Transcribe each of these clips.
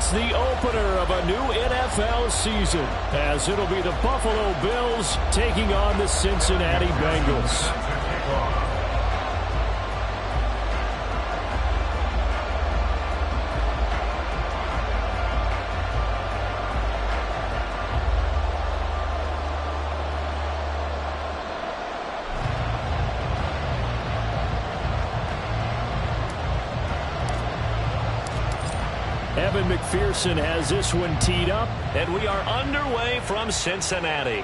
It's the opener of a new NFL season, as it'll be the Buffalo Bills taking on the Cincinnati Bengals. Evan McPherson has this one teed up. And we are underway from Cincinnati.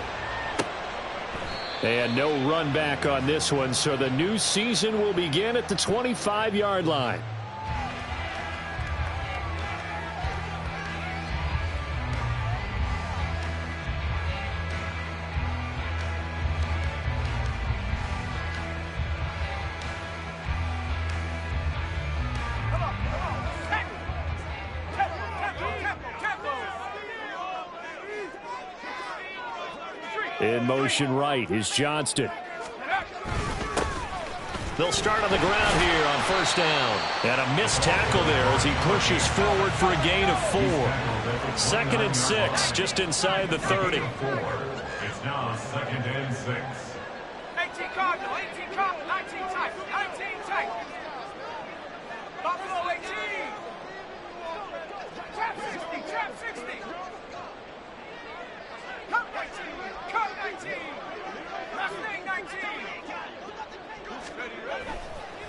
And no run back on this one, so the new season will begin at the 25-yard line. In motion right is Johnston. They'll start on the ground here on first down. And a missed tackle there as he pushes forward for a gain of 4. 2nd and 6, just inside the 30. It's now 2nd and 6. 18 Cardinal, 18 Cardinal, 19 tight, 19 tight. Buffalo 18. Trap 60, trap 60. Cut 19, cut 19. Left thing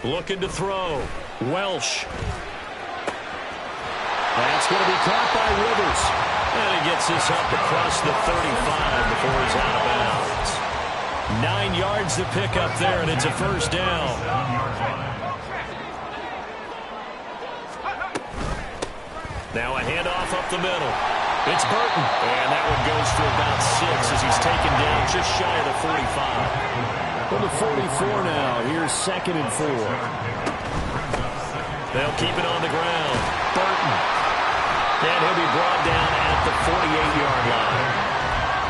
19. Looking to throw. Welsh. That's going to be caught by Rivers. And he gets this up across the 35 before he's out of bounds. 9 yards to pick up there, and it's a first down. Now a handoff up the middle. It's Burton. And that one goes for about 6 as he's taken down just shy of the 45. From the 44 now, here's 2nd and 4. They'll keep it on the ground. Burton. And he'll be brought down at the 48-yard line.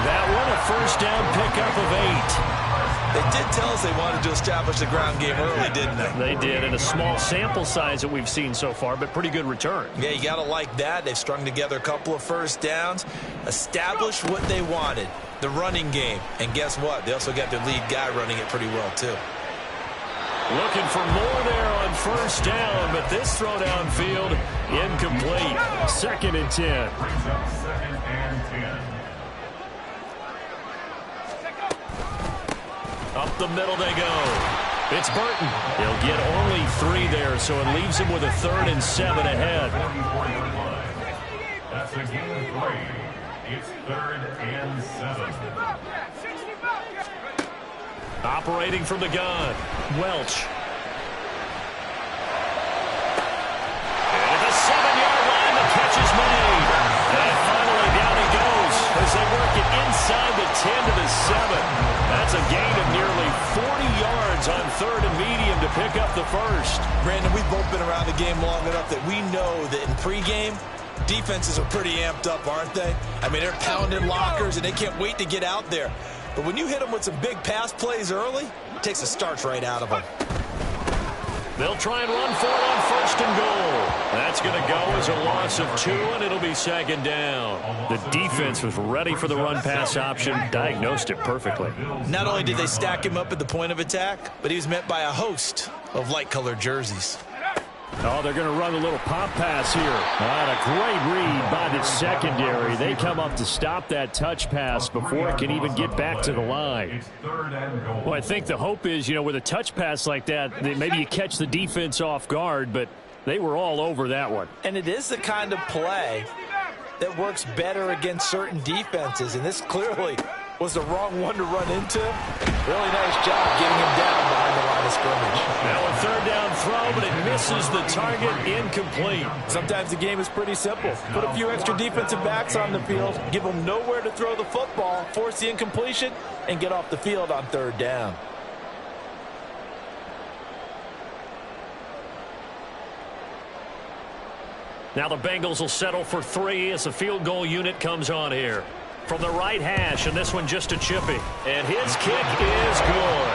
That one a first down pickup of 8. They did tell us they wanted to establish the ground game early, didn't they? They did, and a small sample size that we've seen so far, but pretty good return. Yeah, you got to like that. They've strung together a couple of first downs, established what they wanted, the running game. And guess what? They also got their lead guy running it pretty well, too. Looking for more there on first down, but this throw downfield incomplete. 2nd and 10. Brings up 2nd and 10. Up the middle they go. It's Burton. He'll get only 3 there, so it leaves him with a 3rd and 7 ahead. That's a gain of 3. It's 3rd and 7. Operating from the gun. Welch. And at the 7-yard line, the catch is made. And finally down he goes as they work it inside the 10 to the 7. That's a gain of nearly 40 yards on 3rd and medium to pick up the first. Brandon, we've both been around the game long enough that we know that in pregame, defenses are pretty amped up, aren't they? I mean, they're pounding lockers, and they can't wait to get out there. But when you hit them with some big pass plays early, it takes the starch right out of them. They'll try and run for it on 1st and goal. That's going to go as a loss of 2, and it'll be 2nd down. The defense was ready for the run-pass option, diagnosed it perfectly. Not only did they stack him up at the point of attack, but he was met by a host of light-colored jerseys. Oh, they're going to run a little pop pass here. And a great read by the secondary. They come up to stop that touch pass before it can even get back to the line. It's 3rd and goal. Well, I think the hope is, with a touch pass like that, maybe you catch the defense off guard, but they were all over that one. And it is the kind of play that works better against certain defenses, and this clearly was the wrong one to run into. Really nice job getting him down behind the line of scrimmage. Now a 3rd down throw, but it misses the target, incomplete. Sometimes the game is pretty simple. Put a few extra defensive backs on the field, give them nowhere to throw the football, force the incompletion, and get off the field on 3rd down. Now the Bengals will settle for 3 as the field goal unit comes on here. From the right hash, and this one just a chippy. And his kick is good.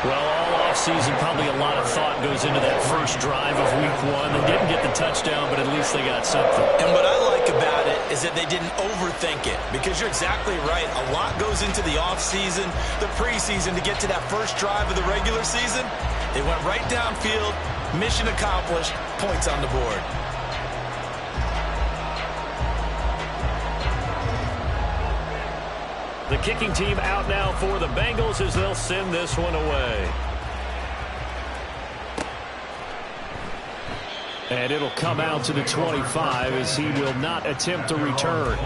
Well, all offseason, probably a lot of thought goes into that first drive of week 1. They didn't get the touchdown, but at least they got something. And what I like is that they didn't overthink it, because you're exactly right. A lot goes into the offseason, the preseason to get to that first drive of the regular season. They went right downfield, mission accomplished, points on the board. The kicking team out now for the Bengals as they'll send this one away. And it'll come out to the 25 as he will not attempt a return.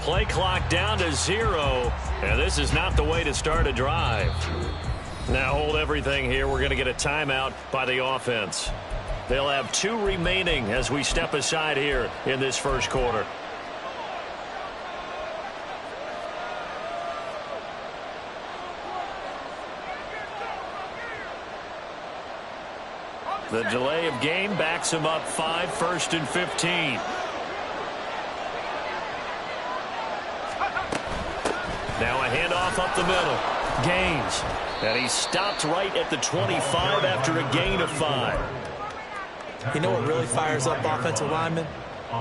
Play clock down to 0, and this is not the way to start a drive. Now hold everything here. We're going to get a timeout by the offense. They'll have 2 remaining as we step aside here in this first quarter. The delay of game backs him up 5, 1st and 15. Now a handoff up the middle. Gaines. And he stopped right at the 25 after a gain of 5. You know what really fires up offensive linemen?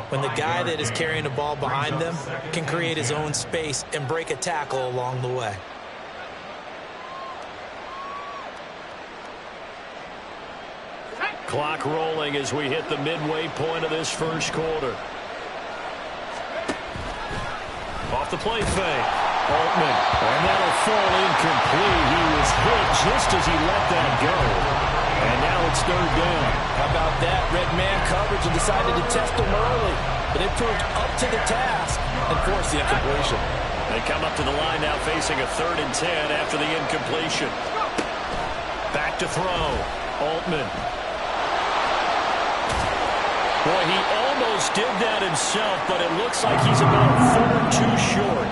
When the guy that is carrying the ball behind them can create his own space and break a tackle along the way. Clock rolling as we hit the midway point of this first quarter. Off the play fake. Altman, and that'll fall incomplete. He was hit just as he let that go. And now it's 3rd down. How about that? Red man coverage and decided to test him early. But it proved up to the task and forced the incompletion. They come up to the line now facing a 3rd and 10 after the incompletion. Back to throw. Altman. Boy, he almost did that himself, but it looks like he's about a foot or 2 short.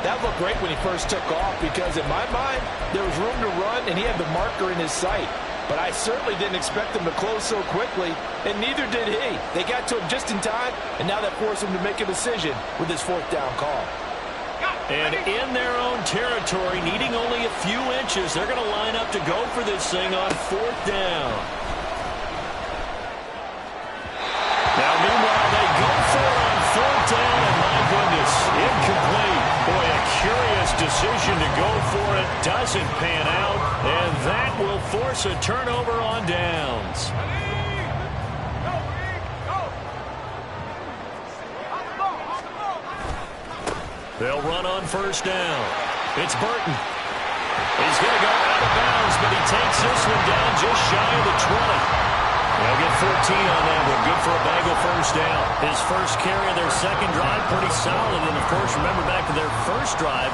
That looked great when he first took off because, in my mind, there was room to run and he had the marker in his sight. But I certainly didn't expect him to close so quickly, and neither did he. They got to him just in time, and now that forced him to make a decision with his 4th down call. And in their own territory, needing only a few inches, they're going to line up to go for this thing on 4th down. Now, meanwhile, they go for it on 4th down, and my goodness, incomplete. Boy, a curious decision to go for it. Doesn't pan out, and that will force a turnover on downs. They'll run on 1st down. It's Burton. He's going to go out of bounds, but he takes this one down just shy of the 20. They'll get 14 on that one. Good for a Bengal 1st down. His first carry of their 2nd drive, pretty solid. And, of course, remember back to their 1st drive,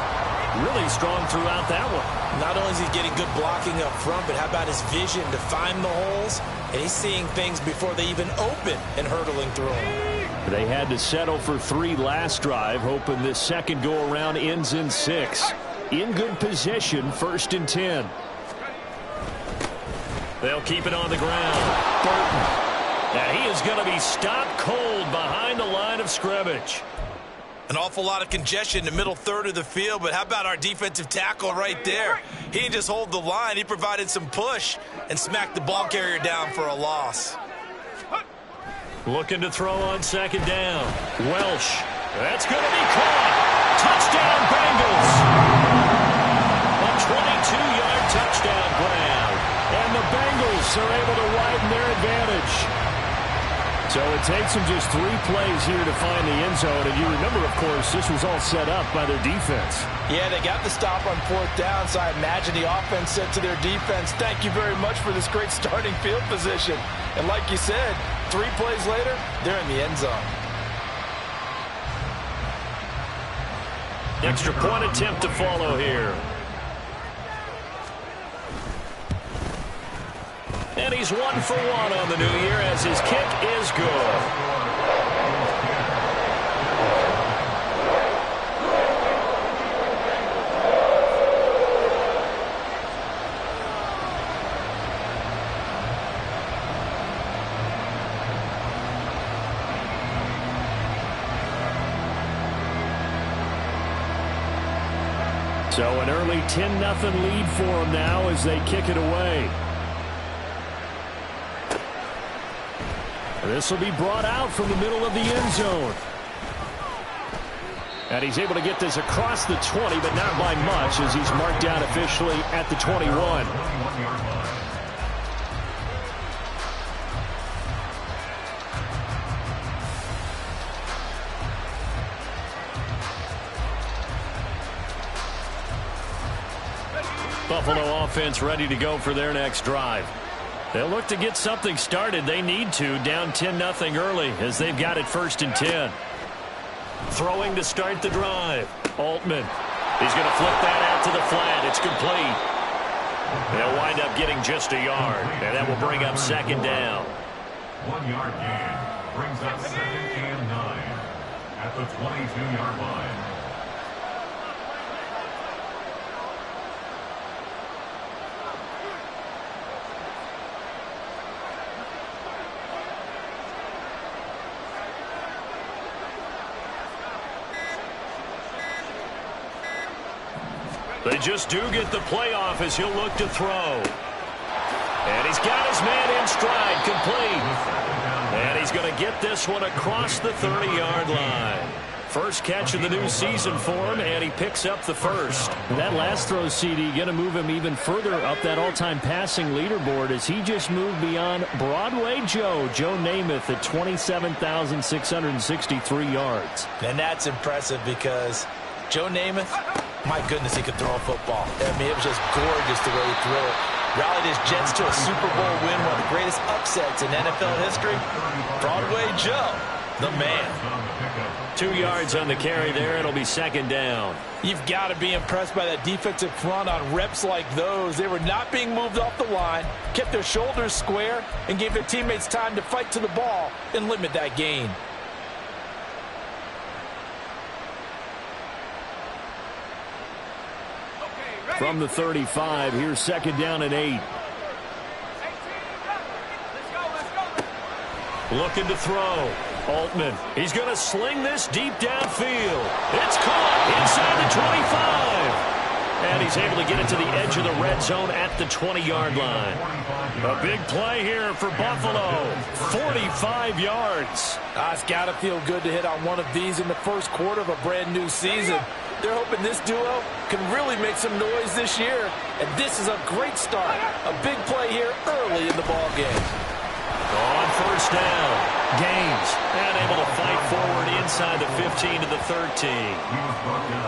really strong throughout that one. Not only is he getting good blocking up front, but how about his vision to find the holes? And he's seeing things before they even open and hurdling through them. They had to settle for 3 last drive, hoping this second go-around ends in 6. In good position, 1st and 10. They'll keep it on the ground. Burton. Now he is going to be stopped cold behind the line of scrimmage. An awful lot of congestion in the middle 3rd of the field, but how about our defensive tackle right there? He didn't just hold the line. He provided some push and smacked the ball carrier down for a loss. Looking to throw on 2nd down. Welsh. That's going to be caught. Touchdown, Bengals. A 22-yard touchdown grab. And the Bengals are able to widen their advantage. So it takes them just 3 plays here to find the end zone. And you remember, of course, this was all set up by their defense. Yeah, they got the stop on 4th down, so I imagine the offense said to their defense, thank you very much for this great starting field position. And like you said, 3 plays later, they're in the end zone. Extra point attempt to follow here. And he's 1 for 1 on the new year as his kick is good. So an early 10-0 lead for them now as they kick it away. This will be brought out from the middle of the end zone. And he's able to get this across the 20, but not by much as he's marked down officially at the 21. Buffalo offense ready to go for their next drive. They'll look to get something started. They need to, down 10-0 early as they've got it 1st and 10. Throwing to start the drive. Altman. He's going to flip that out to the flat. It's complete. They'll wind up getting just a yard, and that will bring up 2nd down. 1 yard gain brings up 2nd and 9 at the 22-yard line. They just do get the playoff as he'll look to throw. And he's got his man in stride, complete. And he's going to get this one across the 30-yard line. First catch of the new season for him, and he picks up the first. That last throw, CD, going to move him even further up that all-time passing leaderboard as he just moved beyond Broadway Joe Namath at 27,663 yards. And that's impressive because Joe Namath, my goodness, he could throw a football. I mean, it was just gorgeous the way he threw it. Rallied his Jets to a Super Bowl win, one of the greatest upsets in NFL history. Broadway Joe, the man. 2 yards on the carry there. It'll be 2nd down. You've got to be impressed by that defensive front on reps like those. They were not being moved off the line, kept their shoulders square, and gave their teammates time to fight to the ball and limit that gain. From the 35, here's 2nd down and 8. Looking to throw. Altman. He's going to sling this deep downfield. It's caught inside the 25. And he's able to get it to the edge of the red zone at the 20-yard line. A big play here for Buffalo. 45 yards. It's got to feel good to hit on one of these in the first quarter of a brand new season. They're hoping this duo can really make some noise this year. And this is a great start. A big play here early in the ball game. On 1st down. Gaines and able to fight forward inside the 15 to the 13.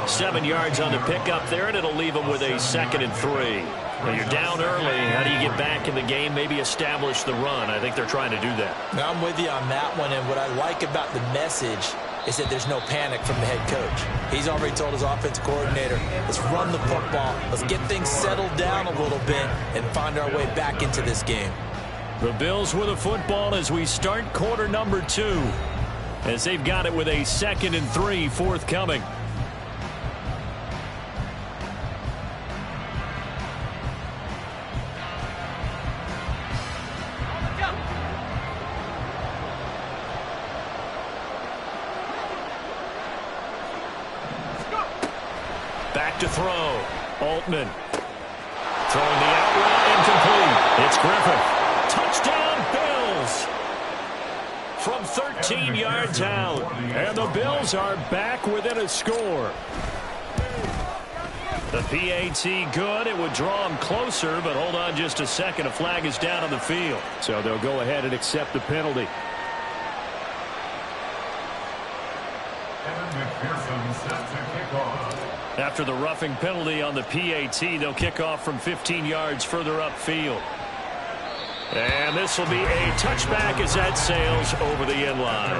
7 yards on the pickup there, and it'll leave them with a 2nd and 3. Well, you're down early. How do you get back in the game, maybe establish the run? I think they're trying to do that. Now, I'm with you on that one, and what I like about the message is that there's no panic from the head coach. He's already told his offensive coordinator, let's run the football, let's get things settled down a little bit and find our way back into this game. The Bills with a football as we start quarter number 2, as they've got it with a 2nd and 3 forthcoming. Back to throw. Altman. Throwing the out route incomplete. It's Griffith. Touchdown, Bills. From 13 yards out. And the Bills are back within a score. The PAT good. It would draw them closer, but hold on just a second. A flag is down on the field. So they'll go ahead and accept the penalty. Evan McPherson set to kick off. After the roughing penalty on the PAT, they'll kick off from 15 yards further upfield. And this will be a touchback as that sails over the end line.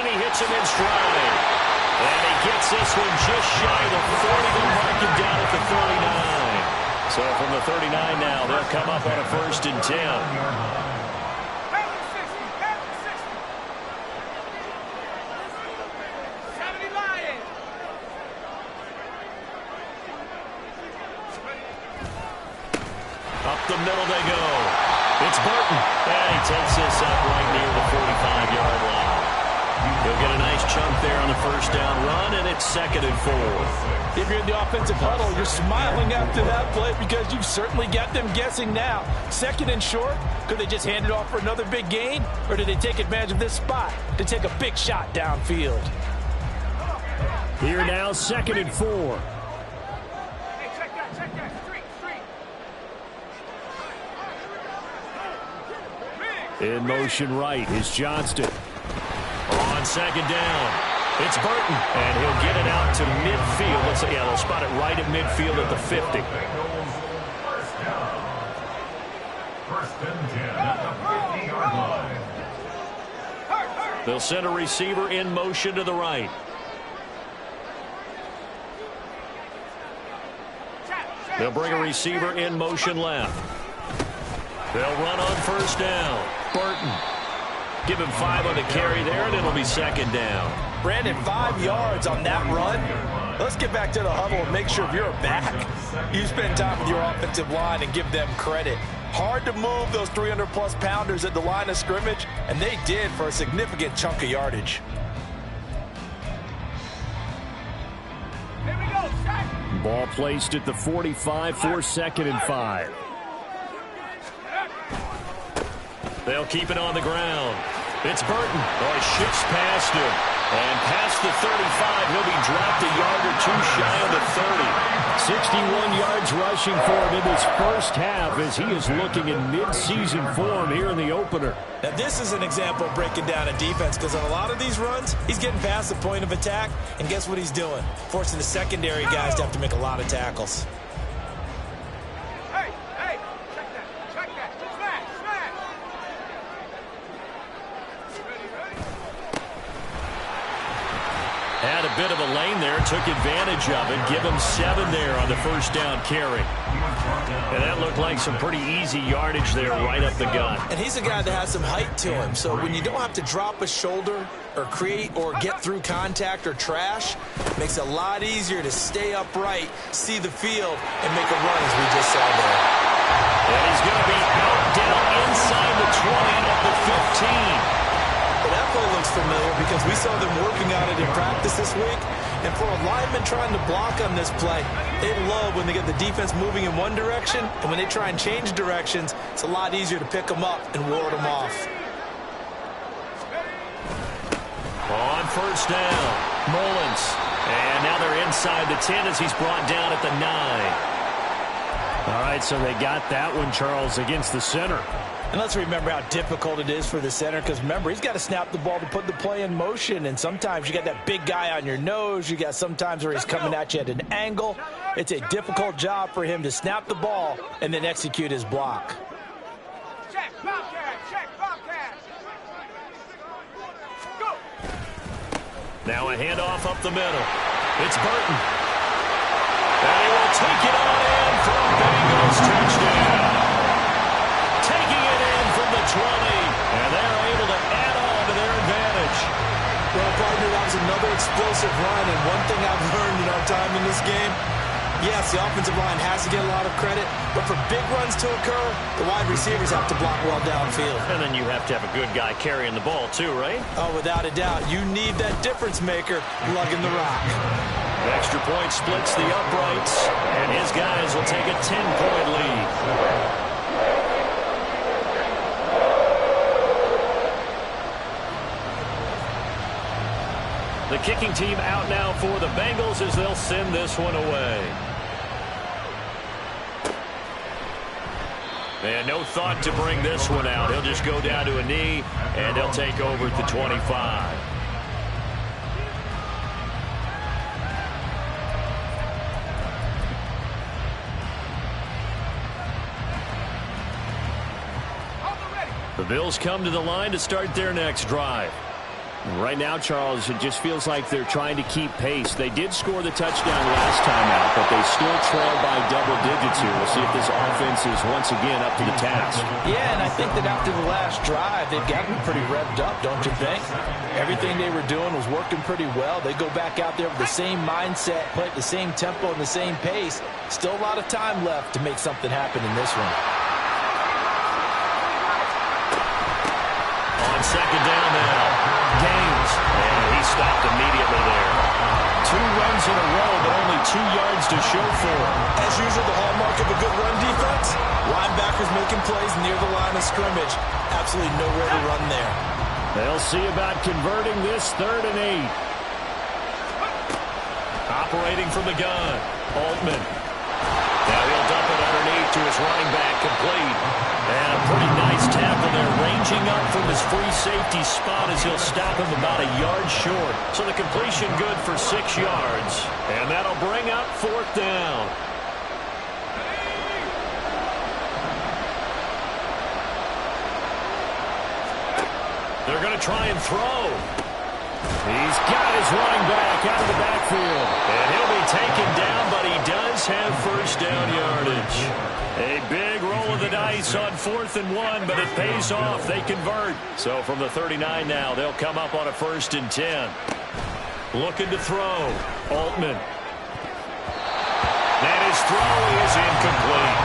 and he hits him in stride. And he gets this one just shy of the 40. They'll mark him down at the 39. So from the 39 now, they'll come up on a 1st and 10. Up the middle they go. It's Burton. And he takes this up right near the 45-yard line. He'll get a nice chunk there on the 1st down run, and it's 2nd and 4. If you're in the offensive huddle, you're smiling after that play because you've certainly got them guessing now. 2nd and short, could they just hand it off for another big gain? Or did they take advantage of this spot to take a big shot downfield? Here now, 2nd and 4. Hey, check that. Street. In motion right is Johnston. On 2nd down, it's Burton, and he'll get it out to midfield. Let's say, they'll spot it right at midfield at the 50. First down. 1st and 10 at the 50-yard line. They'll send a receiver in motion to the right. They'll bring a receiver in motion left. They'll run on 1st down. Burton. Give him 5 on the carry there, and it'll be 2nd down. Brandon, 5 yards on that run. Let's get back to the huddle and make sure if you're a back, you spend time with your offensive line and give them credit. Hard to move those 300-plus pounders at the line of scrimmage, and they did for a significant chunk of yardage. Here we go, set. Ball placed at the 45 for 2nd and 5. They'll keep it on the ground. It's Burton. Oh, he shifts past him. And past the 35, he'll be dropped a yard or 2 shy of the 30. 61 yards rushing for him in this 1st half as he is looking in mid-season form here in the opener. Now, this is an example of breaking down a defense because on a lot of these runs, he's getting past the point of attack, and guess what he's doing? Forcing the secondary guys to have to make a lot of tackles. Hey, check that. Smash. Had a bit of a lane there, took advantage of it. Give him 7 there on the 1st down carry. And that looked like some pretty easy yardage there right up the gut. And he's a guy that has some height to him, so when you don't have to drop a shoulder or create or get through contact or trash, it makes it a lot easier to stay upright, see the field, and make a run as we just saw there. And he's going to be out down inside the 20 at the 15. Well, that play looks familiar because we saw them working on it in practice this week. And for a lineman trying to block on this play, they love when they get the defense moving in one direction, and when they try and change directions, it's a lot easier to pick them up and ward them off. On 1st down, Mullins. And now they're inside the 10 as he's brought down at the 9. All right, so they got that one, Charles, against the center. And let's remember how difficult it is for the center because, remember, he's got to snap the ball to put the play in motion. And sometimes you got that big guy on your nose. You got sometimes where he's coming at you at an angle. It's a difficult job for him to snap the ball and then execute his block. Check Bobcat. Go. Now a handoff up the middle. It's Burton. And he will take it on in for a Bengals touchdown. Taking it in from the 20. And they're able to add on to their advantage. Well, partner, that was another explosive run. And one thing I've learned in our time in this game, yes, the offensive line has to get a lot of credit, but for big runs to occur, the wide receivers have to block well downfield. And then you have to have a good guy carrying the ball too, right? Oh, without a doubt. You need that difference maker lugging the rock. Extra point splits the uprights, and his guys will take a 10-point lead. The kicking team out now for the Bengals as they'll send this one away. And no thought to bring this one out. He'll just go down to a knee, and they'll take over at the 25. The Bills come to the line to start their next drive. Right now, Charles, it just feels like they're trying to keep pace. They did score the touchdown last time out, but they still trail by double digits here. We'll see if this offense is once again up to the task. Yeah, and I think that after the last drive, they've got to be pretty revved up, don't you think? Everything they were doing was working pretty well. They go back out there with the same mindset, play at the same tempo and the same pace. Still a lot of time left to make something happen in this one. On second down now. Gaines, and he stopped immediately there. 2 runs in a row, but only 2 yards to show for him. As usual, the hallmark of a good run defense, linebackers making plays near the line of scrimmage. Absolutely nowhere to run there. They'll see about converting this 3rd and 8. Operating from the gun, Altman. Now he'll dump it underneath to his running back, complete. And a pretty nice tackle there, ranging up from his free safety spot as he'll stop him about a yard short. So the completion good for 6 yards. And that'll bring up 4th down. They're going to try and throw. He's got his running back out of the backfield. And he'll be taken down, but he does have 1st down yardage. A big roll of the dice on 4th and 1, but it pays off. They convert. So from the 39 now, they'll come up on a 1st and 10. Looking to throw. Altman. And his throw is incomplete.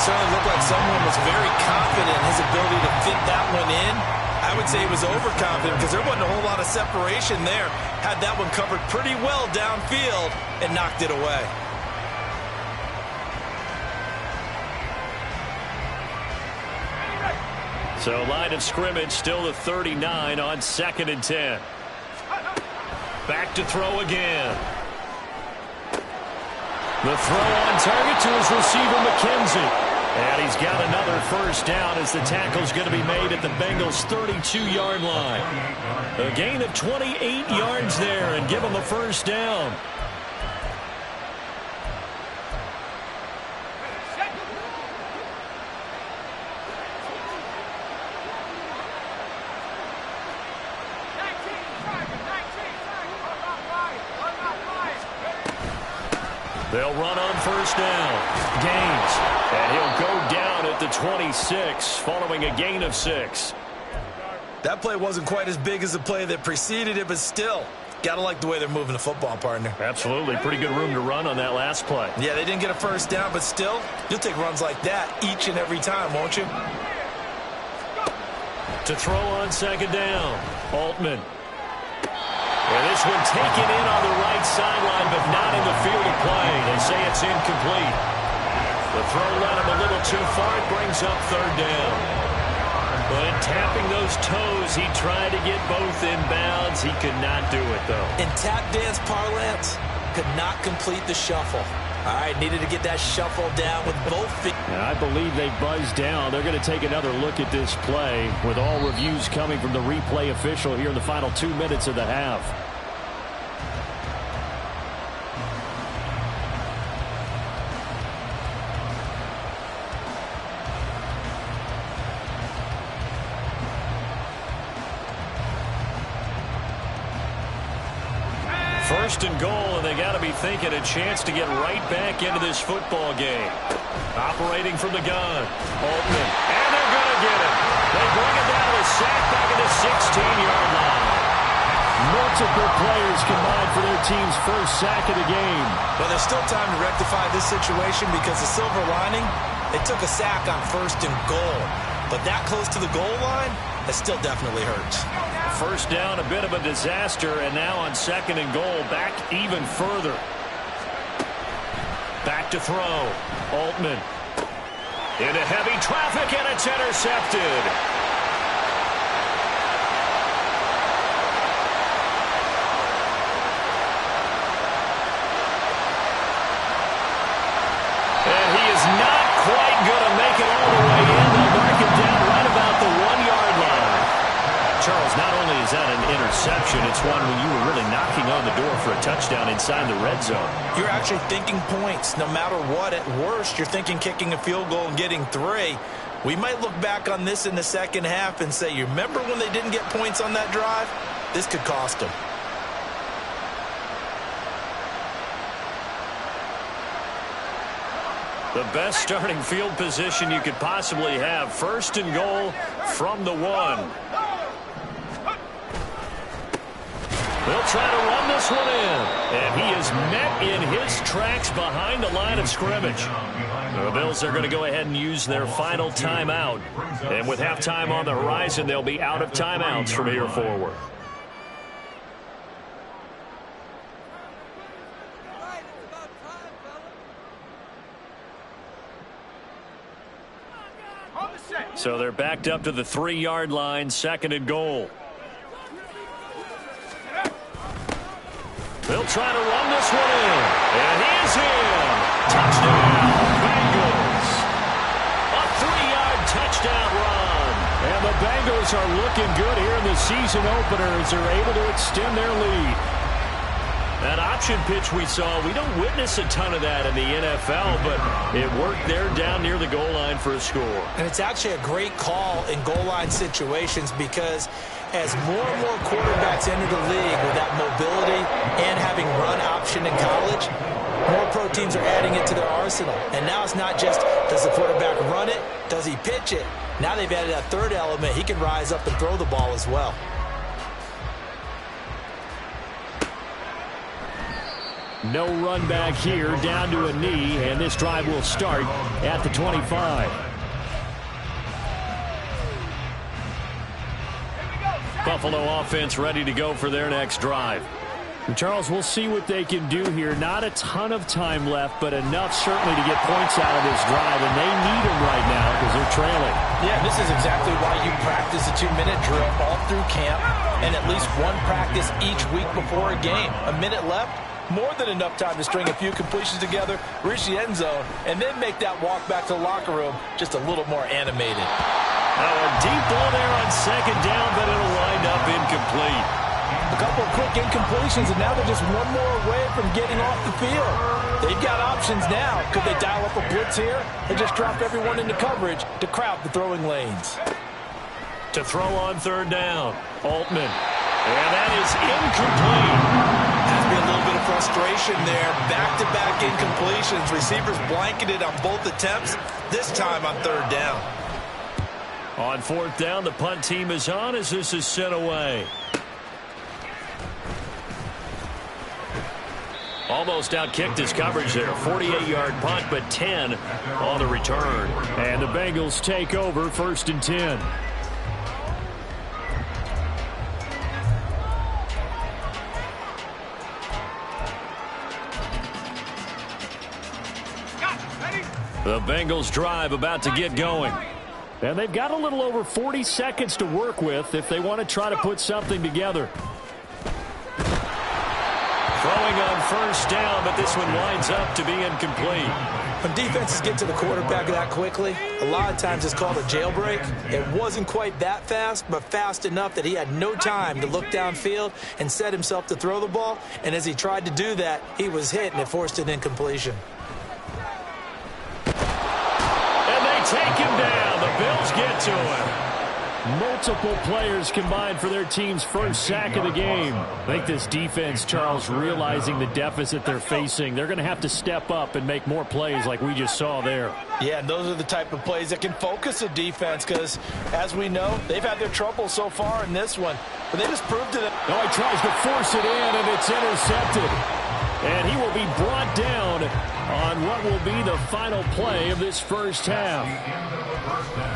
Certainly looked like someone was very confident in his ability to fit that one in. I would say he was overconfident because there wasn't a whole lot of separation there. Had that one covered pretty well downfield and knocked it away. So line of scrimmage still the 39 on 2nd and 10. Back to throw again. The throw on target to his receiver, McKenzie. And he's got another 1st down as the tackle's going to be made at the Bengals' 32-yard line. A gain of 28 yards there and give him a 1st down. They'll run on 1st down. Gaines. And he'll go down at the 26 following a gain of 6. That play wasn't quite as big as the play that preceded it, but still, got to like the way they're moving the football, partner. Absolutely. Pretty good room to run on that last play. Yeah, they didn't get a 1st down, but still, you'll take runs like that each and every time, won't you? To throw on 2nd down. Altman. And this one taken in on the right sideline, but not in the field of play. They say it's incomplete. The throw led him a little too far. It brings up 3rd down. But tapping those toes, he tried to get both inbounds. He could not do it, though. In tap dance parlance, could not complete the shuffle. All right, needed to get that shuffle down with both feet. And I believe they buzzed down. They're going to take another look at this play with all reviews coming from the replay official here in the final 2 minutes of the half. First and goal, and they got to be thinking a chance to get right back into this football game. Operating from the gun. Altman. And they're going to get him. They bring it down to a sack back at the 16-yard line. Multiple players combined for their team's 1st sack of the game. But there's still time to rectify this situation because the silver lining, they took a sack on 1st and goal. But that close to the goal line, that still definitely hurts. 1st down, a bit of a disaster, and now on 2nd and goal, back even further. Back to throw. Altman. Into heavy traffic, and it's intercepted. And he is not quite going to make it all the way in. They'll mark him down right about the 1-yard line. Charles, not only is that an interception, it's one when you were really knocking on the door for a touchdown inside the red zone. You're actually thinking points. No matter what, at worst, you're thinking kicking a field goal and getting 3. We might look back on this in the second half and say, you remember when they didn't get points on that drive? This could cost him. The best starting field position you could possibly have. First and goal from the 1. They'll try to run this one in. And he is met in his tracks behind the line of scrimmage. The Bills are going to go ahead and use their final timeout. And with halftime on the horizon, they'll be out of timeouts from here forward. So they're backed up to the 3-yard line, second and goal. They'll try to run this one in. And he's in. Touchdown, Bengals. A 3-yard touchdown run. And the Bengals are looking good here in the season opener as they're able to extend their lead. That option pitch we saw, we don't witness a ton of that in the NFL, but it worked there down near the goal line for a score. And it's actually a great call in goal line situations because as more and more quarterbacks enter the league with that mobility and having run option in college, more pro teams are adding it to their arsenal. And now it's not just does the quarterback run it, does he pitch it? Now they've added that third element. He can rise up and throw the ball as well. No run back here, down to a knee, and this drive will start at the 25. Buffalo offense ready to go for their next drive. And Charles, we'll see what they can do here. Not a ton of time left, but enough certainly to get points out of this drive, and they need them right now because they're trailing. Yeah, this is exactly why you practice a 2-minute drill all through camp and at least one practice each week before a game. A minute left, more than enough time to string a few completions together, reach the end zone, and then make that walk back to the locker room just a little more animated. Now a deep ball there on second down, but it'll wind up incomplete. A couple of quick incompletions, and now they're just one more away from getting off the field. They've got options now. Could they dial up a blitz here or just drop everyone into coverage to crowd the throwing lanes? To throw on third down, Altman. And that is incomplete. Has to be a little bit of frustration there. Back-to-back incompletions. Receivers blanketed on both attempts, this time on third down. On fourth down, the punt team is on as this is sent away. Almost out-kicked his coverage there. 48-yard punt, but 10 on the return. And the Bengals take over first and 10. The Bengals drive about to get going. And they've got a little over 40 seconds to work with if they want to try to put something together. Throwing on first down, but this one winds up to be incomplete. When defenses get to the quarterback that quickly, a lot of times it's called a jailbreak. It wasn't quite that fast, but fast enough that he had no time to look downfield and set himself to throw the ball. And as he tried to do that, he was hit, and it forced an incompletion. And they take him down. The Bills get to him. Multiple players combined for their team's first sack of the game. I think this defense, Charles, realizing the deficit they're facing, they're going to have to step up and make more plays like we just saw there. Yeah, and those are the type of plays that can focus a defense because, as we know, they've had their trouble so far in this one. But they just proved it. Oh, he tries to force it in, and it's intercepted. And he will be brought down on what will be the final play of this first half.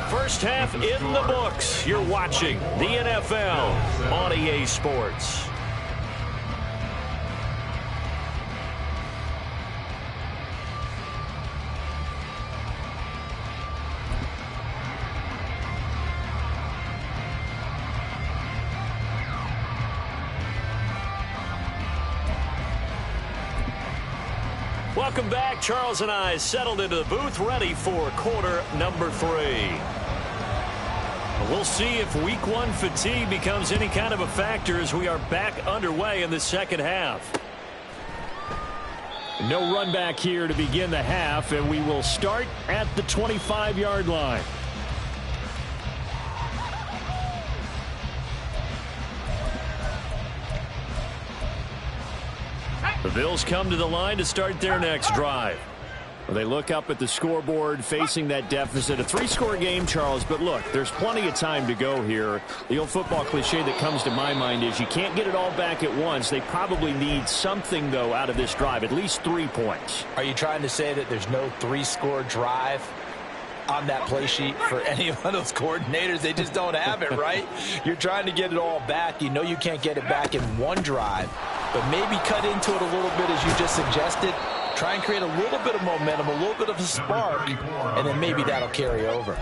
First half in the books. You're watching the NFL on EA Sports. Welcome back. Charles and I settled into the booth, ready for quarter number 3. We'll see if week 1 fatigue becomes any kind of a factor as we are back underway in the second half. No run back here to begin the half, and we will start at the 25-yard line. The Bills come to the line to start their next drive. They look up at the scoreboard facing that deficit. A 3-score game, Charles, but look, there's plenty of time to go here. The old football cliche that comes to my mind is you can't get it all back at once. They probably need something, though, out of this drive, at least 3 points. Are you trying to say that there's no 3-score drive on that play sheet for any one of those coordinators? They just don't have it, right? You're trying to get it all back. You know you can't get it back in one drive, but maybe cut into it a little bit as you just suggested. Try and create a little bit of momentum, a little bit of a spark, and then maybe that'll carry over.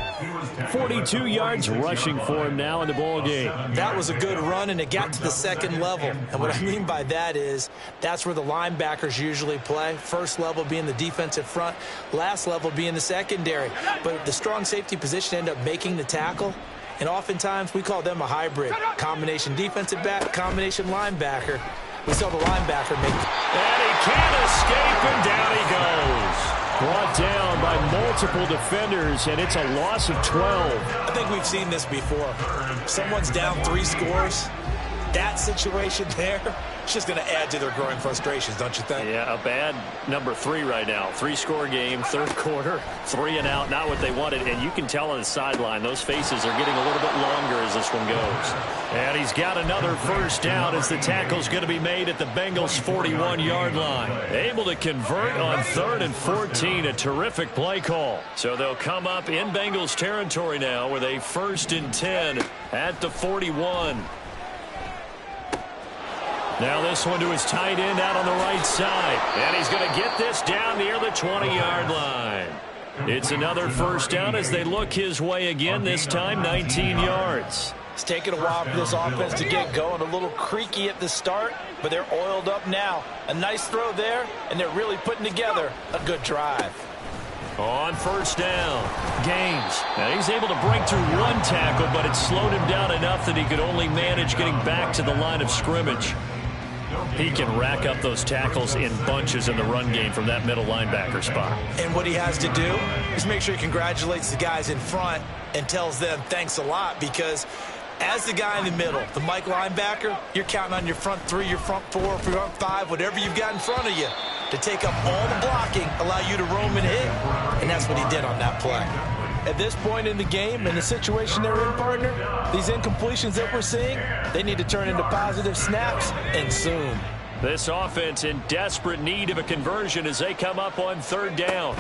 42 yards rushing for him now in the ball game. That was a good run, and it got to the second level. And what I mean by that is that's where the linebackers usually play. First level being the defensive front, last level being the secondary. But the strong safety position ended up making the tackle. And oftentimes we call them a hybrid. Combination defensive back, combination linebacker. We saw the linebacker make it. And he can't escape, and down he goes. Brought down by multiple defenders, and it's a loss of 12. I think we've seen this before. Someone's down 3 scores. That situation there, it's just going to add to their growing frustrations, don't you think? Yeah, a bad number 3 right now. 3-score game, third quarter, 3 and out, not what they wanted. And you can tell on the sideline, those faces are getting a little bit longer as this one goes. And he's got another first down as the tackle's going to be made at the Bengals' 41-yard line. Able to convert on 3rd and 14, a terrific play call. So they'll come up in Bengals territory now with a 1st and 10 at the 41. Now this one to his tight end out on the right side. And he's going to get this down near the 20-yard line. It's another first down as they look his way again, this time 19 yards. It's taken a while for this offense to get going. A little creaky at the start, but they're oiled up now. A nice throw there, and they're really putting together a good drive. On first down, Gaines. Now he's able to break through 1 tackle, but it slowed him down enough that he could only manage getting back to the line of scrimmage. He can rack up those tackles in bunches in the run game from that middle linebacker spot. And what he has to do is make sure he congratulates the guys in front and tells them thanks a lot, because as the guy in the middle, the Mike linebacker, you're counting on your front 3, your front 4, your front 5, whatever you've got in front of you to take up all the blocking, allow you to roam and hit, and that's what he did on that play. At this point in the game, in the situation they're in, partner, these incompletions that we're seeing, they need to turn into positive snaps, and soon. This offense in desperate need of a conversion as they come up on 3rd down.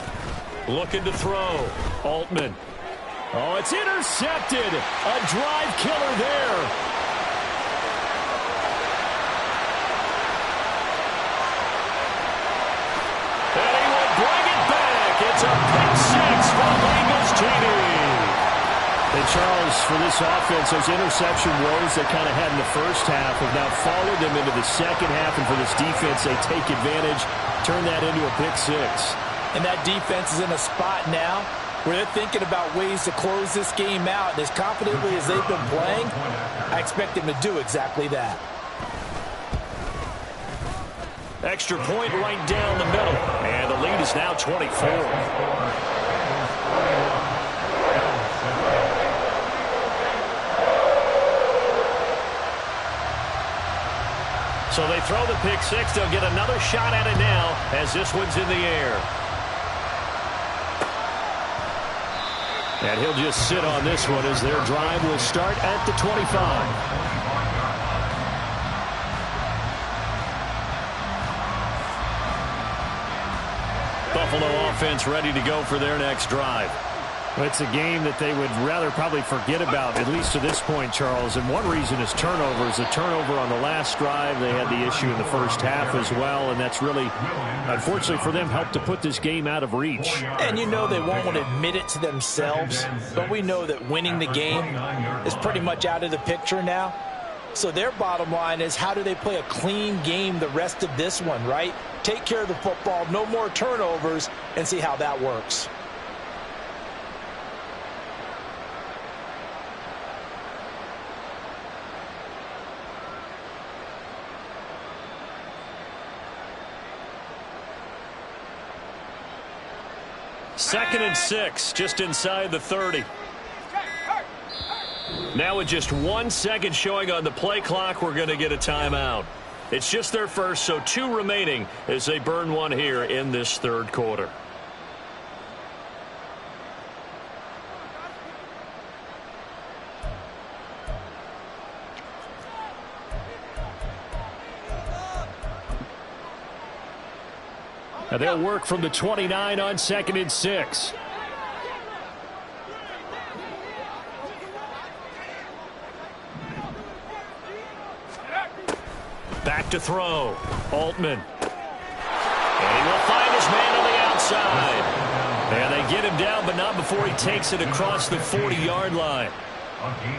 Looking to throw. Altman. Oh, it's intercepted. A drive killer there. And he will bring it back. It's a pick 6 for Bengals TD. And Charles, for this offense, those interception woes they kind of had in the first half have now followed them into the second half. And for this defense, they take advantage, turn that into a pick 6. And that defense is in a spot now where they're thinking about ways to close this game out. And as confidently as they've been playing, I expect them to do exactly that. Extra point right down the middle. And the lead is now 24. So they throw the pick 6. They'll get another shot at it now as this one's in the air. And he'll just sit on this one as their drive will start at the 25. Buffalo offense ready to go for their next drive. It's a game that they would rather probably forget about, at least to this point, Charles. And one reason is turnovers. A turnover on the last drive. They had the issue in the first half as well, and that's really, unfortunately for them, helped to put this game out of reach. And you know they won't want to admit it to themselves, but we know that winning the game is pretty much out of the picture now. So their bottom line is, how do they play a clean game the rest of this one, right? Take care of the football, no more turnovers, and see how that works. Second and 6, just inside the 30. Now with just 1 second showing on the play clock, we're going to get a timeout. It's just their first, so 2 remaining as they burn one here in this third quarter. Now they'll work from the 29 on 2nd and 6. Back to throw. Altman. And he will find his man on the outside. And they get him down, but not before he takes it across the 40-yard line.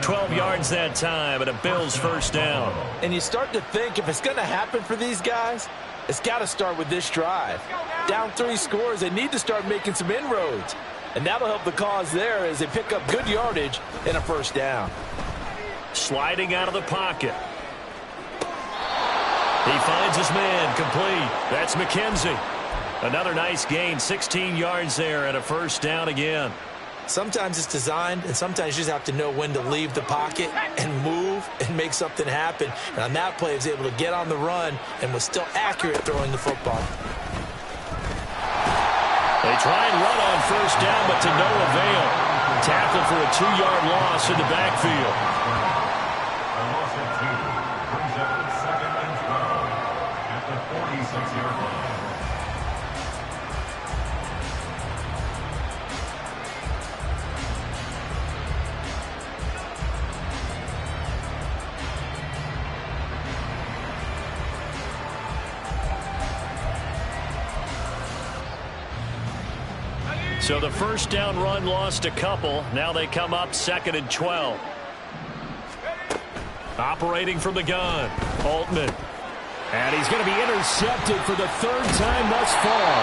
12 yards that time, and a Bills first down. And you start to think if it's going to happen for these guys, it's got to start with this drive. Down 3 scores, they need to start making some inroads. And that'll help the cause there as they pick up good yardage and a first down. Sliding out of the pocket. He finds his man complete. That's McKenzie. Another nice gain, 16 yards there and a first down again. Sometimes it's designed, and sometimes you just have to know when to leave the pocket and move and make something happen. And on that play, he was able to get on the run and was still accurate throwing the football. They try and run on first down, but to no avail. Tackle for a 2-yard loss in the backfield. A loss of 2 brings up 2nd and 12 at the 46-yard line. So the first down run lost a couple. Now they come up 2nd and 12. Operating from the gun, Altman. And he's going to be intercepted for the 3rd time thus far.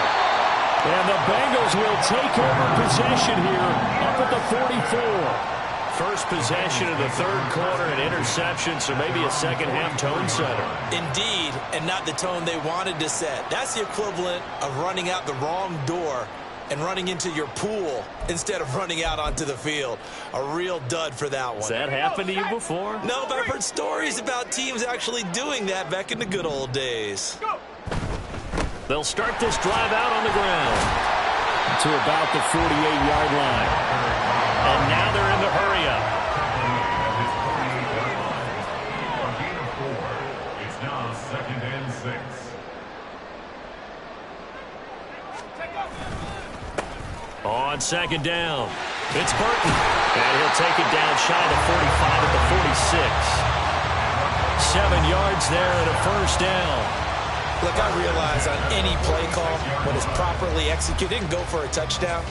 And the Bengals will take over possession here up at the 44. First possession of the 3rd quarter, an interception, so maybe a second-half tone setter. Indeed, and not the tone they wanted to set. That's the equivalent of running out the wrong door and running into your pool instead of running out onto the field. A real dud for that one. Has that happened to you before? No, but I've heard stories about teams actually doing that back in the good old days. They'll start this drive out on the ground to about the 48-yard line. And now they're in the hurry-up. A gain of 4. It's now 2nd and 6. On 2nd down, it's Burton. And he'll take it down shy of the 45 at the 46. 7 yards there and a first down. Look, I realize on any play call, when it's properly executed, it can go for a touchdown.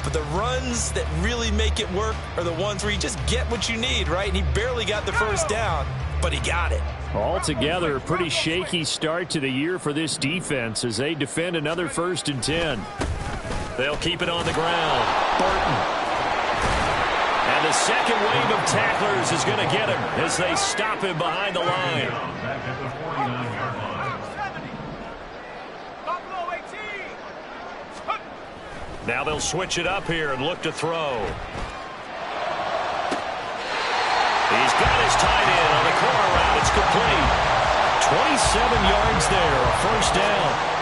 But the runs that really make it work are the ones where you just get what you need, right? And he barely got the first down, but he got it. Altogether, a pretty shaky start to the year for this defense as they defend another 1st and 10. They'll keep it on the ground. Burton. And the second wave of tacklers is going to get him as they stop him behind the line. Back at the 49-yard line. 70. Buffalo 18. Now they'll switch it up here and look to throw. He's got his tight end on the corner route. It's complete. 27 yards there, a first down.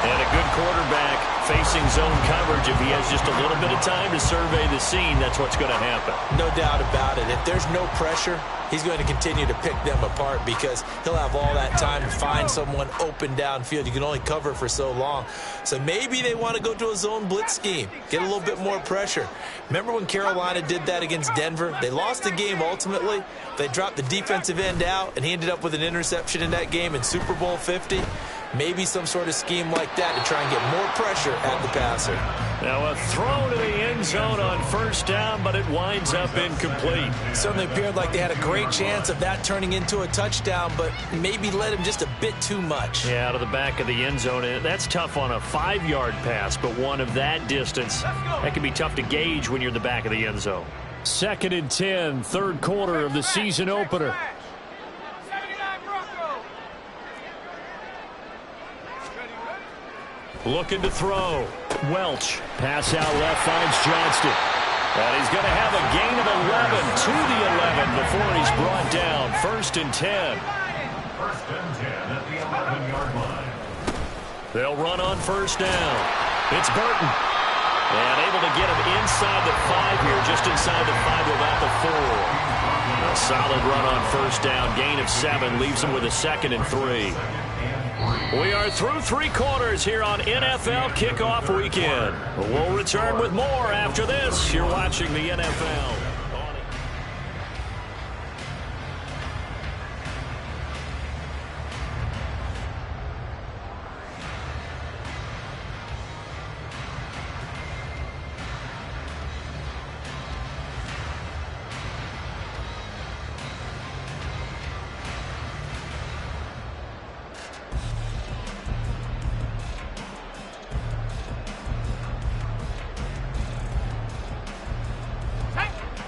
And a good quarterback facing zone coverage. If he has just a little bit of time to survey the scene, that's what's going to happen. No doubt about it. If there's no pressure, he's going to continue to pick them apart because he'll have all that time to find someone open downfield. You can only cover for so long. So maybe they want to go to a zone blitz scheme, get a little bit more pressure. Remember when Carolina did that against Denver? They lost the game ultimately. They dropped the defensive end out, and he ended up with an interception in that game in Super Bowl 50. Maybe some sort of scheme like that to try and get more pressure at the passer. Now a throw to the end zone on first down, but it winds up incomplete. Certainly appeared like they had a great chance of that turning into a touchdown, but maybe led him just a bit too much. Yeah, out of the back of the end zone. That's tough on a 5-yard pass, but one of that distance, that can be tough to gauge when you're in the back of the end zone. 2nd and 10, 3rd quarter of the season opener. 79 Bronco. Looking to throw. Welch. Pass out left finds Johnston. And he's going to have a gain of 11 to the 11 before he's brought down. 1st and 10. and 10 at the 11-yard line. They'll run on first down. It's Burton. And able to get him inside the 5 here, just inside the 5 without the 4. A solid run on first down. Gain of 7 leaves him with a 2nd and 3. We are through 3 quarters here on NFL Kickoff Weekend. We'll return with more after this. You're watching the NFL.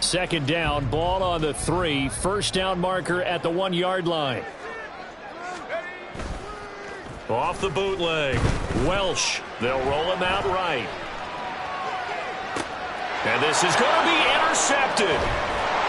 Second down, ball on the 3. First down marker at the 1-yard line. Off the bootleg. Welsh. They'll roll him out right. And this is going to be intercepted.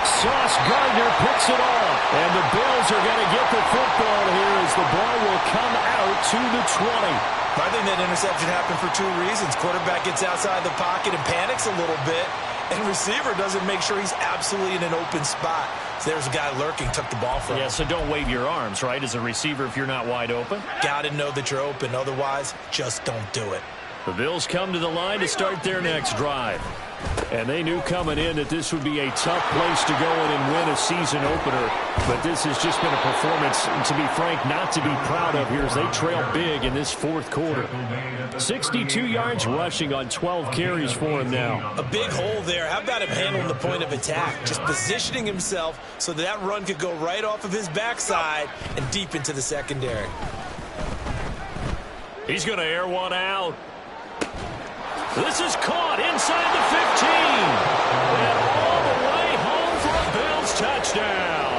Sauce Gardner picks it off. And the Bills are going to get the football here as the ball will come out to the 20. I think that interception happened for 2 reasons. Quarterback gets outside the pocket and panics a little bit. And receiver doesn't make sure he's absolutely in an open spot. So there's a guy lurking, took the ball from him. Yeah, so don't wave your arms, right, as a receiver if you're not wide open. Got to know that you're open. Otherwise, just don't do it. The Bills come to the line to start their next drive. And they knew coming in that this would be a tough place to go in and win a season opener. But this has just been a performance, to be frank, not to be proud of here as they trail big in this 4th quarter. 62 yards rushing on 12 carries for him now. A big hole there. How about him handling the point of attack? Just positioning himself so that run could go right off of his backside and deep into the secondary. He's going to air one out. This is caught inside the 15. And all the way home for a Bills touchdown.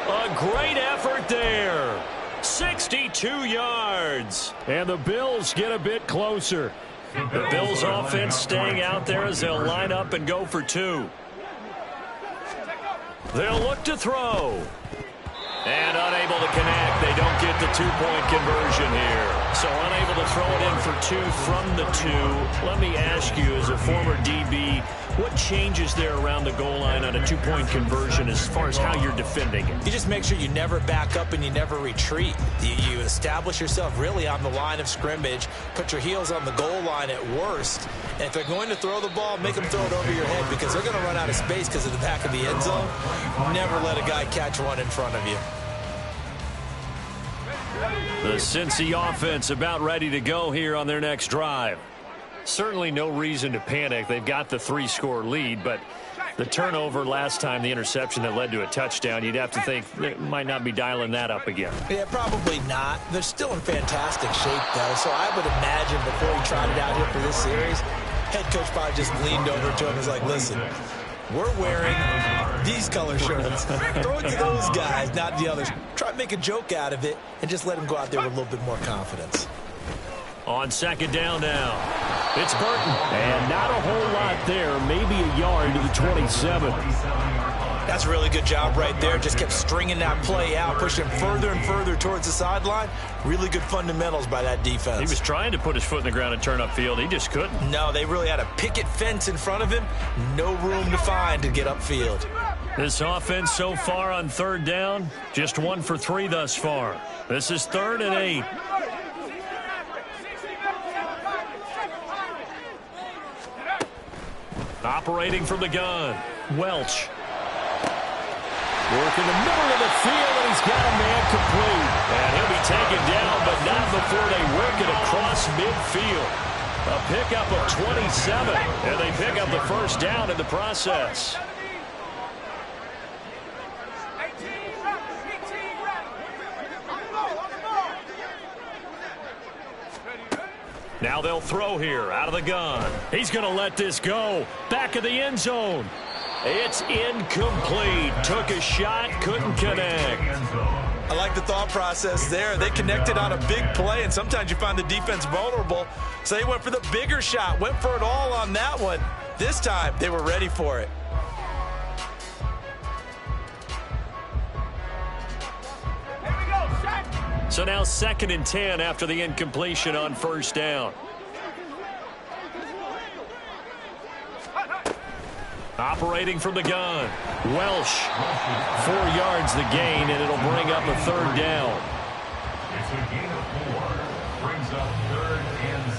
A great effort there. 62 yards. And the Bills get a bit closer. The Bills offense staying out there as they'll line up and go for 2. They'll look to throw. And unable to connect. They don't get the 2-point conversion here. So unable to throw it in for 2 from the 2. Let me ask you, as a former DB, what changes there around the goal line on a 2-point conversion as far as how you're defending it? You just make sure you never back up and you never retreat. You establish yourself really on the line of scrimmage, put your heels on the goal line at worst, and if they're going to throw the ball, make them throw it over your head because they're going to run out of space because of the back of the end zone. Never let a guy catch one in front of you. The Cincy offense about ready to go here on their next drive. Certainly no reason to panic. They've got the 3-score lead, but the turnover last time, the interception that led to a touchdown, you'd have to think they might not be dialing that up again. Yeah, probably not. They're still in fantastic shape, though, so I would imagine before he tried it out here for this series, head coach probably just leaned over to him and was like, listen, we're wearing these color shirts. Throw it to those guys, not the others. Try to make a joke out of it and just let them go out there with a little bit more confidence. On second down now, it's Burton. And not a whole lot there, maybe a yard to the 27. That's a really good job right there. Just kept stringing that play out, pushing further and further towards the sideline. Really good fundamentals by that defense. He was trying to put his foot in the ground and turn upfield. He just couldn't. No, they really had a picket fence in front of him. No room to find to get upfield. This offense so far on third down, just 1 for 3 thus far. This is 3rd and 8. Operating from the gun, Welch. Work in the middle of the field, and he's got a man complete. And he'll be taken down, but not before they work it across midfield. A pickup of 27, and they pick up the first down in the process. Now they'll throw here out of the gun. He's going to let this go. Back of the end zone. It's incomplete. Took a shot, couldn't connect. I like the thought process there. They connected on a big play, and sometimes you find the defense vulnerable. So they went for the bigger shot, went for it all on that one. This time, they were ready for it. So now 2nd and 10 after the incompletion on 1st down. Operating from the gun, Welsh. 4 yards the gain, and it'll bring up a 3rd down. It's a gain of 4. Brings up 3rd and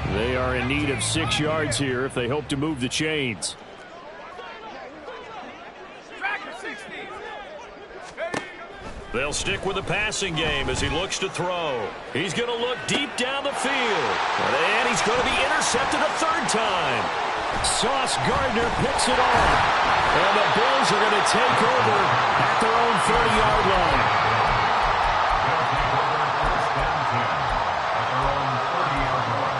6. They are in need of 6 yards here if they hope to move the chains. They'll stick with the passing game as he looks to throw. He's going to look deep down the field. And he's going to be intercepted a 3rd time. Sauce Gardner picks it off. And the Bills are going to take over at their own 30-yard line. They'll take over 1st and 10 at their own 30-yard line.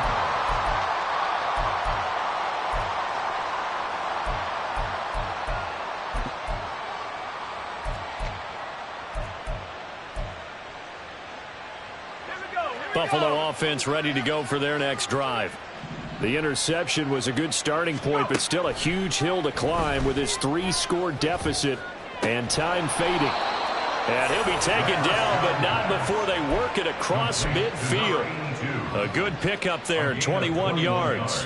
Buffalo offense ready to go for their next drive. The interception was a good starting point, but still a huge hill to climb with his 3-score deficit and time fading. And he'll be taken down, but not before they work it across midfield. A good pickup there, 21 yards.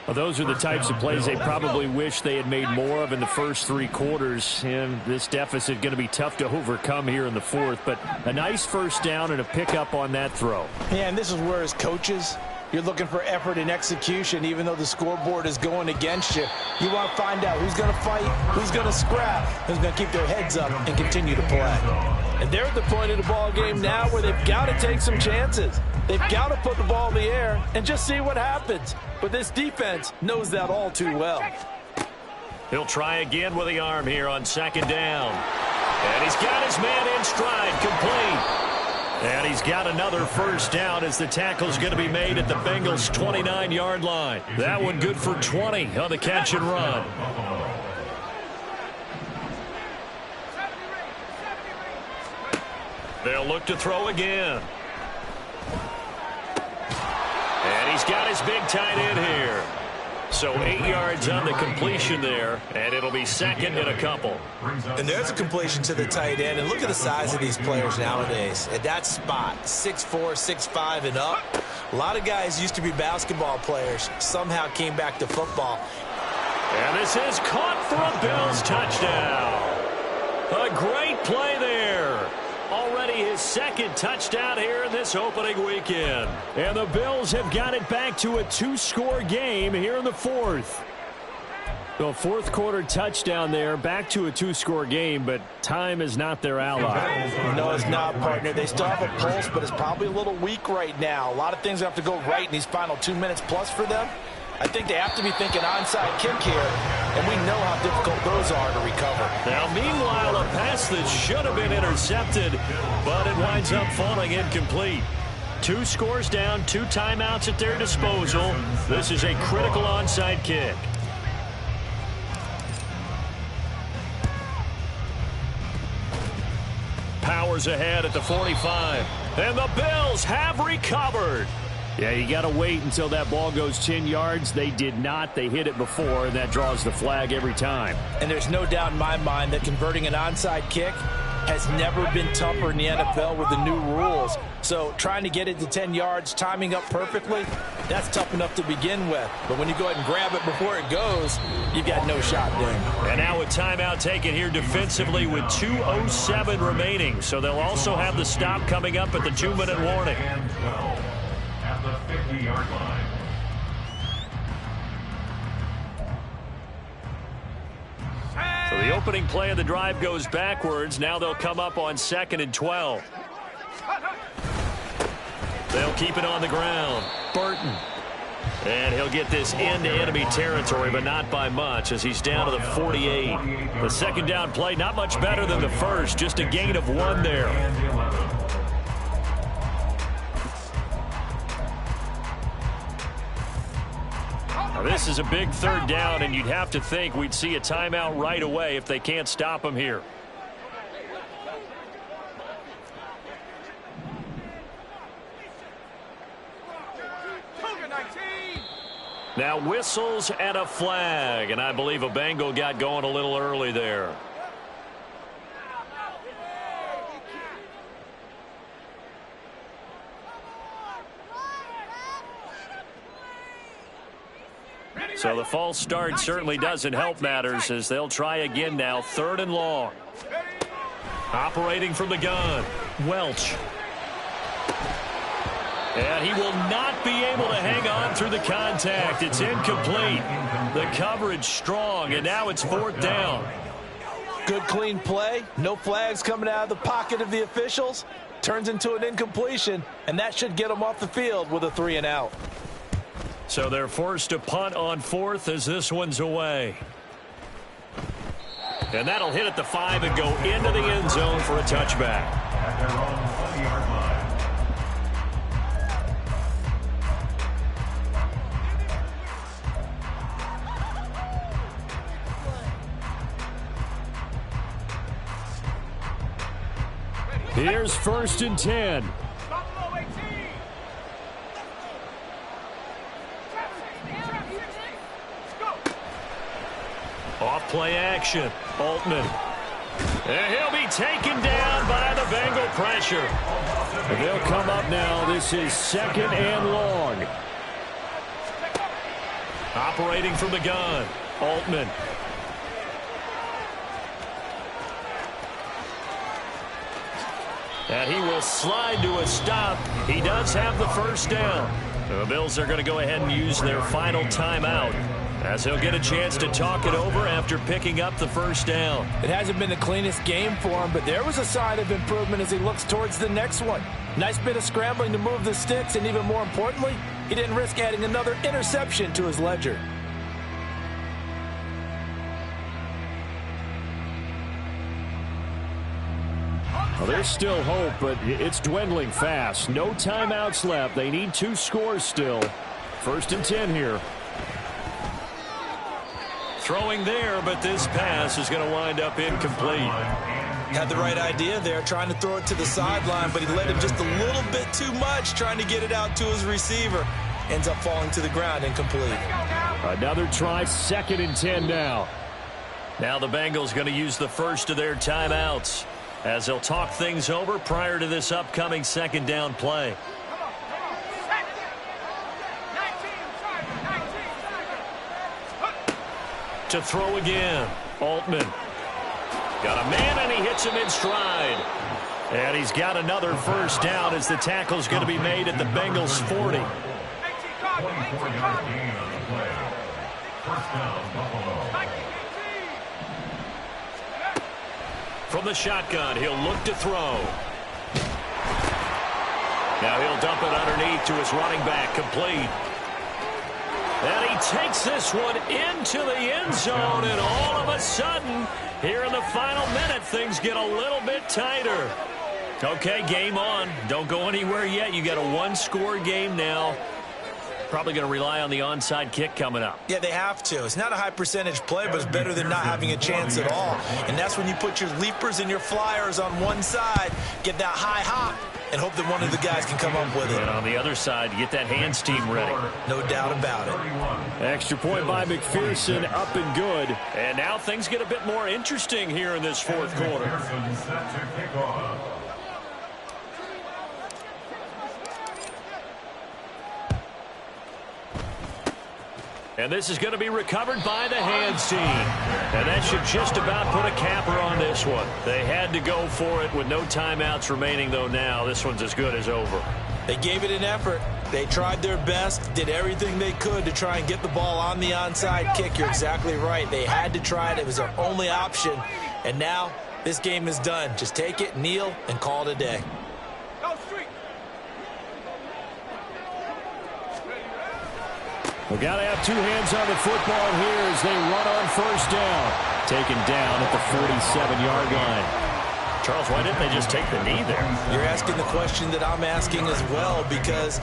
Well, those are the types of plays they probably wish they had made more of in the first 3 quarters. And this deficit going to be tough to overcome here in the 4th. But a nice 1st down and a pickup on that throw. Yeah, and this is where as coaches, you're looking for effort and execution, even though the scoreboard is going against you. You want to find out who's going to fight, who's going to scrap, who's going to keep their heads up and continue to play. And they're at the point of the ball game now where they've got to take some chances. They've got to put the ball in the air and just see what happens. But this defense knows that all too well. He'll try again with the arm here on 2nd down. And he's got his man in stride, complete. And he's got another 1st down as the tackle's going to be made at the Bengals' 29-yard line. That one good for 20 on the catch and run. They'll look to throw again. And he's got his big tight end here. So 8 yards on the completion there, and it'll be 2nd and a couple. And there's a completion to the tight end. And look at the size of these players nowadays. At that spot, 6'4", 6'5", and up. A lot of guys used to be basketball players, somehow came back to football. And this is caught for a Bills touchdown. A great play there. Already his 2nd touchdown here in this opening weekend. And the Bills have got it back to a 2-score game here in the 4th. The 4th quarter touchdown there, back to a 2-score game, but time is not their ally. No, it's not, partner. They still have a pulse, but it's probably a little weak right now. A lot of things have to go right in these final 2 minutes plus for them. I think they have to be thinking onside kick here, and we know how difficult those are to recover. Now, meanwhile, a pass that should have been intercepted, but it winds up falling incomplete. 2 scores down, 2 timeouts at their disposal. This is a critical onside kick. Powers ahead at the 45, and the Bills have recovered. Yeah, you got to wait until that ball goes 10 yards. They did not. They hit it before, and that draws the flag every time. And there's no doubt in my mind that converting an onside kick has never been tougher in the NFL with the new rules. So trying to get it to 10 yards, timing up perfectly, that's tough enough to begin with. But when you go ahead and grab it before it goes, you've got no shot there. And now a timeout taken here defensively with 2:07 remaining. So they'll also have the stop coming up at the 2-minute warning. At the 50-yard line. So the opening play of the drive goes backwards. Now they'll come up on 2nd and 12. They'll keep it on the ground. Burton. And he'll get this into enemy territory, but not by much as he's down to the 48. The second down play, not much better than the first, just a gain of 1 there. Now this is a big 3rd down, and you'd have to think we'd see a timeout right away if they can't stop him here. Now whistles and a flag, and I believe a Bengal got going a little early there. So the false start certainly doesn't help matters as they'll try again now. 3rd and long. Operating from the gun, Welch. And he will not be able to hang on through the contact. It's incomplete. The coverage strong, and now it's 4th down. Good clean play. No flags coming out of the pocket of the officials. Turns into an incompletion, and that should get them off the field with a 3 and out. So they're forced to punt on 4th as this one's away. And that'll hit at the 5 and go into the end zone for a touchback. At their own 20-yard line. Here's 1st and 10. Buffalo 18. Go. Off play action. Altman. And he'll be taken down by the Bengal pressure. They'll come up now. This is 2nd and long. Operating from the gun. Altman. And he will slide to a stop. He does have the 1st down. The Bills are going to go ahead and use their final timeout as he'll get a chance to talk it over after picking up the 1st down. It hasn't been the cleanest game for him, but there was a sign of improvement as he looks towards the next one. Nice bit of scrambling to move the sticks, and even more importantly, he didn't risk adding another interception to his ledger. Well, there's still hope, but it's dwindling fast. No timeouts left. They need 2 scores still. 1st and 10 here. Throwing there, but this pass is going to wind up incomplete. Had the right idea there, trying to throw it to the sideline, but he let him just a little bit too much, trying to get it out to his receiver. Ends up falling to the ground, incomplete. Another try, 2nd and 10 now. Now the Bengals going to use the first of their timeouts as they'll talk things over prior to this upcoming 2nd down play. To throw again, Altman. Got a man, and he hits him in stride. And he's got another 1st down as the tackle's going to be made at the Bengals 40. 24-yard gain on the play. 1st down, Buffalo. From the shotgun, he'll look to throw. Now he'll dump it underneath to his running back, complete. And he takes this one into the end zone, and all of a sudden, here in the final minute, things get a little bit tighter. Okay, game on. Don't go anywhere yet. You got a 1-score game now. Probably going to rely on the onside kick coming up. Yeah, they have to. It's not a high percentage play, but it's better than not having a chance at all. And that's when you put your leapers and your flyers on one side, get that high hop, and hope that one of the guys can come up with it. And on the other side, get that hands team ready. No doubt about it. Extra point by McPherson, up and good. And now things get a bit more interesting here in this 4th quarter. McPherson set to kick off. And this is going to be recovered by the hands team. And that should just about put a capper on this one. They had to go for it with no timeouts remaining, though now this one's as good as over. They gave it an effort. They tried their best, did everything they could to try and get the ball on the onside kick. You're exactly right. They had to try it. It was their only option. And now this game is done. Just take it, kneel, and call it a day. We've got to have 2 hands on the football here as they run on 1st down. Taken down at the 47-yard line. Charles, why didn't they just take the knee there? You're asking the question that I'm asking as well, because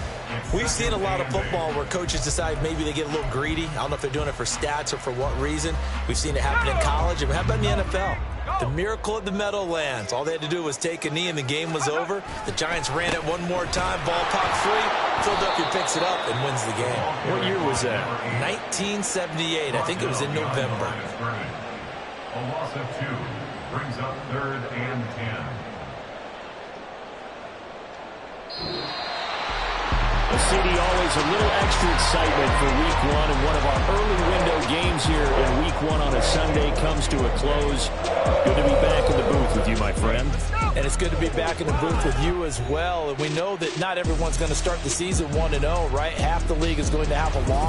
we've seen a lot of football where coaches decide maybe they get a little greedy. I don't know if they're doing it for stats or for what reason. We've seen it happen in college, and how about in the NFL? The miracle at the Meadowlands. All they had to do was take a knee and the game was over. The Giants ran it one more time. Ball popped free. Philadelphia picks it up and wins the game. What year was that? 1978. I think it was in November. A loss of 2 brings up 3rd and 10. Well, CD, always a little extra excitement for Week 1, and one of our early window games here in Week 1 on a Sunday comes to a close. Good to be back in the booth with you, my friend. And it's good to be back in the booth with you as well. And we know that not everyone's going to start the season 1-0, right? Half the league is going to have a loss.